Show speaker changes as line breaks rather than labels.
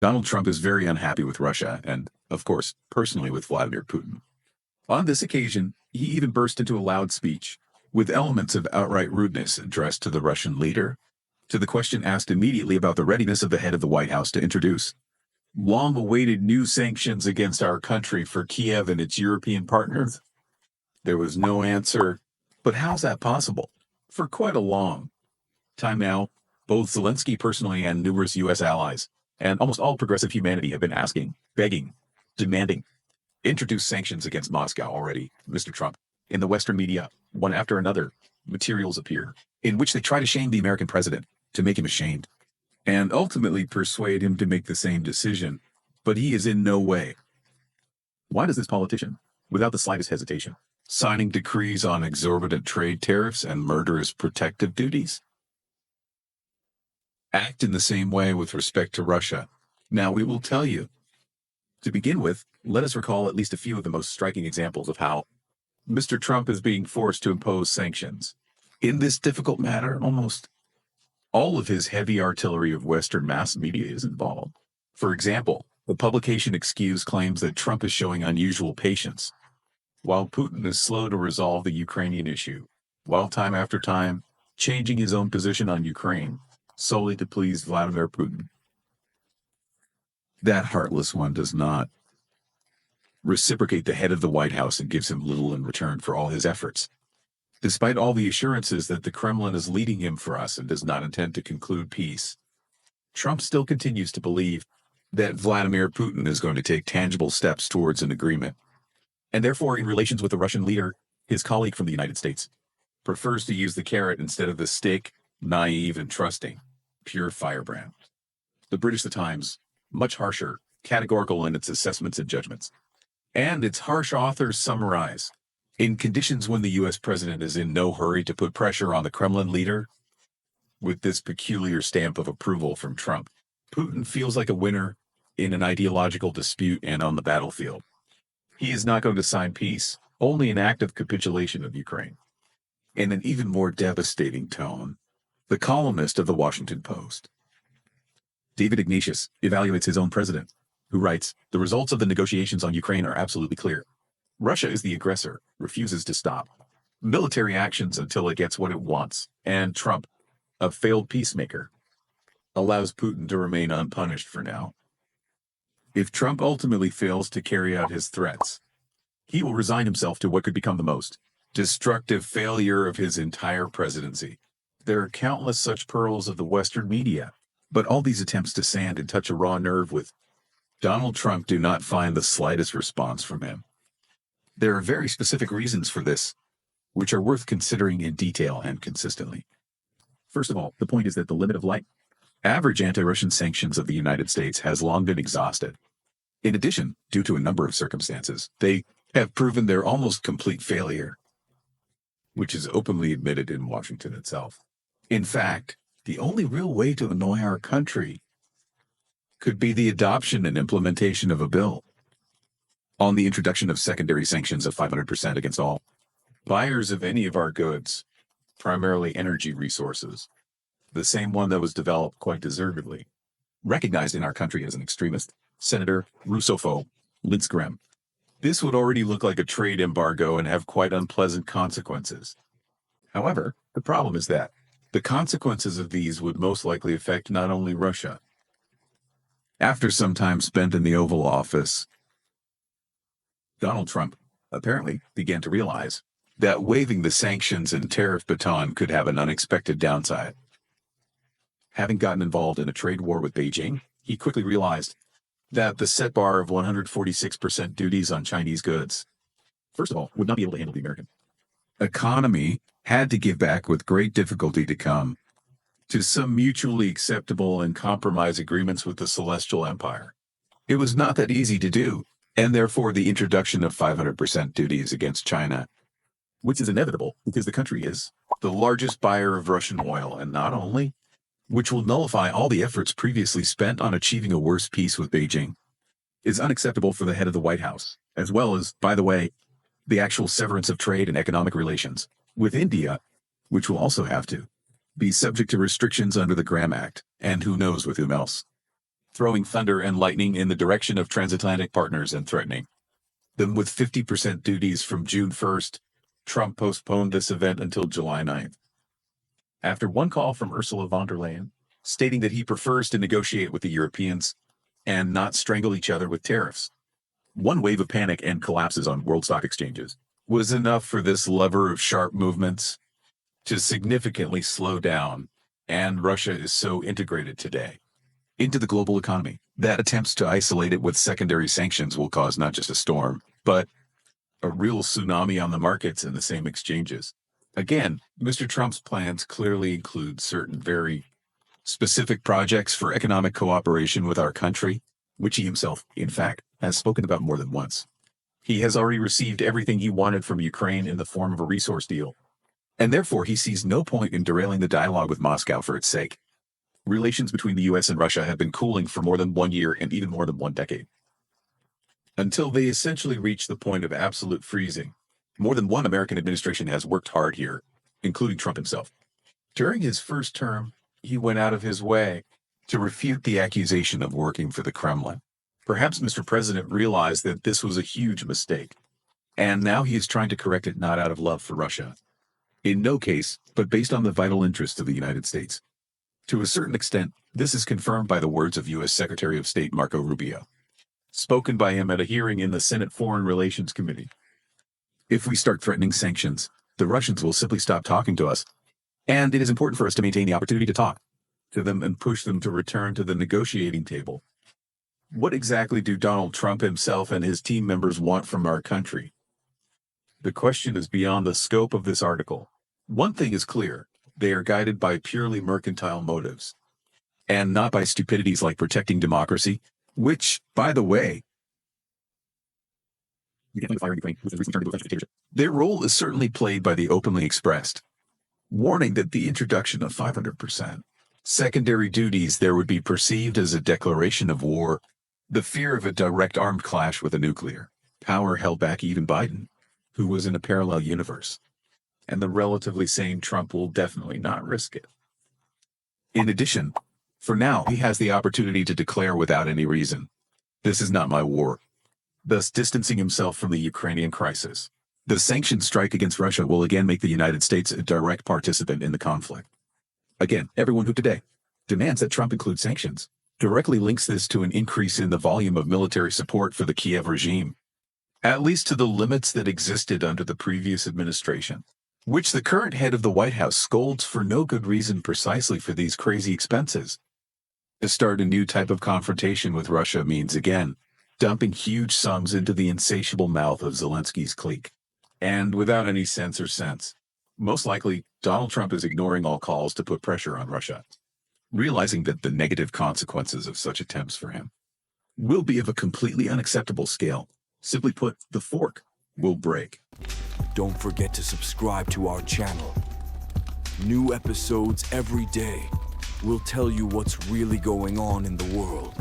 Donald Trump is very unhappy with Russia and, of course, personally with Vladimir Putin. On this occasion, he even burst into a loud speech with elements of outright rudeness addressed to the Russian leader, to the question asked immediately about the readiness of the head of the White House to introduce long-awaited new sanctions against our country for Kiev and its European partners. There was no answer. But how's that possible? For quite a long time now, both Zelensky personally and numerous U.S. allies, and almost all progressive humanity have been asking, begging, demanding, introduce sanctions against Moscow already, Mr. Trump. In the Western media, one after another, materials appear in which they try to shame the American president, to make him ashamed, and ultimately persuade him to make the same decision. But he is in no way. Why does this politician, without the slightest hesitation, signing decrees on exorbitant trade tariffs and murderous protective duties, act in the same way with respect to Russia? Now we will tell you. To begin with, let us recall at least a few of the most striking examples of how Mr. Trump is being forced to impose sanctions. In this difficult matter, almost all of his heavy artillery of Western mass media is involved. For example, the publication Excuse claims that Trump is showing unusual patience, while Putin is slow to resolve the Ukrainian issue, while time after time changing his own position on Ukraine, solely to please Vladimir Putin. That heartless one does not reciprocate the head of the White House and gives him little in return for all his efforts. Despite all the assurances that the Kremlin is leading him for us and does not intend to conclude peace, Trump still continues to believe that Vladimir Putin is going to take tangible steps towards an agreement. And therefore, in relations with the Russian leader, his colleague from the United States prefers to use the carrot instead of the stick, naive and trusting, pure firebrand. The British The Times, much harsher, categorical in its assessments and judgments. And its harsh authors summarize, in conditions when the U.S. president is in no hurry to put pressure on the Kremlin leader, with this peculiar stamp of approval from Trump, Putin feels like a winner in an ideological dispute and on the battlefield. He is not going to sign peace, only an act of capitulation of Ukraine. In an even more devastating tone, the columnist of the Washington Post, David Ignatius, evaluates his own president, who writes, "The results of the negotiations on Ukraine are absolutely clear. Russia is the aggressor, refuses to stop military actions until it gets what it wants, and Trump, a failed peacemaker, allows Putin to remain unpunished for now. If Trump ultimately fails to carry out his threats, he will resign himself to what could become the most destructive failure of his entire presidency." There are countless such pearls of the Western media, but all these attempts to sand and touch a raw nerve with Donald Trump do not find the slightest response from him. There are very specific reasons for this, which are worth considering in detail and consistently. First of all, the point is that the limit of light average anti-Russian sanctions of the United States has long been exhausted. In addition, due to a number of circumstances, they have proven their almost complete failure, which is openly admitted in Washington itself. In fact, the only real way to annoy our country could be the adoption and implementation of a bill on the introduction of secondary sanctions of 500% against all buyers of any of our goods, primarily energy resources, the same one that was developed quite deservedly, recognized in our country as an extremist, Senator Russophobe Lindstrom. This would already look like a trade embargo and have quite unpleasant consequences. However, the problem is that the consequences of these would most likely affect not only Russia. After some time spent in the Oval Office, Donald Trump apparently began to realize that waving the sanctions and tariff baton could have an unexpected downside. Having gotten involved in a trade war with Beijing, he quickly realized that the set bar of 146% duties on Chinese goods, first of all, would not be able to handle the American economy, had to give back with great difficulty to come to some mutually acceptable and compromise agreements with the Celestial Empire. It was not that easy to do, and therefore the introduction of 500% duties against China, which is inevitable because the country is the largest buyer of Russian oil, and not only, which will nullify all the efforts previously spent on achieving a worse peace with Beijing, is unacceptable for the head of the White House, as well as, by the way, the actual severance of trade and economic relations with India, which will also have to be subject to restrictions under the Graham Act, and who knows with whom else. throwing thunder and lightning in the direction of transatlantic partners and threatening them with 50% duties from June 1st. Trump postponed this event until July 9th. After one call from Ursula von der Leyen, stating that he prefers to negotiate with the Europeans and not strangle each other with tariffs. One wave of panic and collapses on world stock exchanges was enough for this lever of sharp movements to significantly slow down, and Russia is so integrated today into the global economy that attempts to isolate it with secondary sanctions will cause not just a storm, but a real tsunami on the markets and the same exchanges. Again, Mr. Trump's plans clearly include certain very specific projects for economic cooperation with our country, which he himself, in fact, has spoken about more than once. He has already received everything he wanted from Ukraine in the form of a resource deal, and therefore he sees no point in derailing the dialogue with Moscow for its sake. Relations between the U.S. and Russia have been cooling for more than 1 year and even more than 1 decade, until they essentially reach the point of absolute freezing. More than one American administration has worked hard here, including Trump himself. During his first term, he went out of his way to refute the accusation of working for the Kremlin. Perhaps Mr. President realized that this was a huge mistake, and now he is trying to correct it not out of love for Russia, in no case, but based on the vital interests of the United States. To a certain extent, this is confirmed by the words of U.S. Secretary of State Marco Rubio, spoken by him at a hearing in the Senate Foreign Relations Committee. If we start threatening sanctions, the Russians will simply stop talking to us, and it is important for us to maintain the opportunity to talk to them and push them to return to the negotiating table. What exactly do Donald Trump himself and his team members want from our country? The question is beyond the scope of this article. One thing is clear: they are guided by purely mercantile motives, and not by stupidities like protecting democracy, which, by the way, their role is certainly played by the openly expressed warning that the introduction of 500% secondary duties there would be perceived as a declaration of war, the fear of a direct armed clash with a nuclear power held back even Biden, who was in a parallel universe, and the relatively sane Trump will definitely not risk it. In addition, for now, he has the opportunity to declare without any reason, "This is not my war," thus distancing himself from the Ukrainian crisis. The sanctions strike against Russia will again make the United States a direct participant in the conflict. Again, everyone who today demands that Trump include sanctions directly links this to an increase in the volume of military support for the Kiev regime, at least to the limits that existed under the previous administration, which the current head of the White House scolds for no good reason precisely for these crazy expenses. To start a new type of confrontation with Russia means again dumping huge sums into the insatiable mouth of Zelensky's clique, and without any sense or sense. Most likely, Donald Trump is ignoring all calls to put pressure on Russia, realizing that the negative consequences of such attempts for him will be of a completely unacceptable scale. Simply put, the fork will break.
Don't forget to subscribe to our channel. New episodes every day will tell you what's really going on in the world.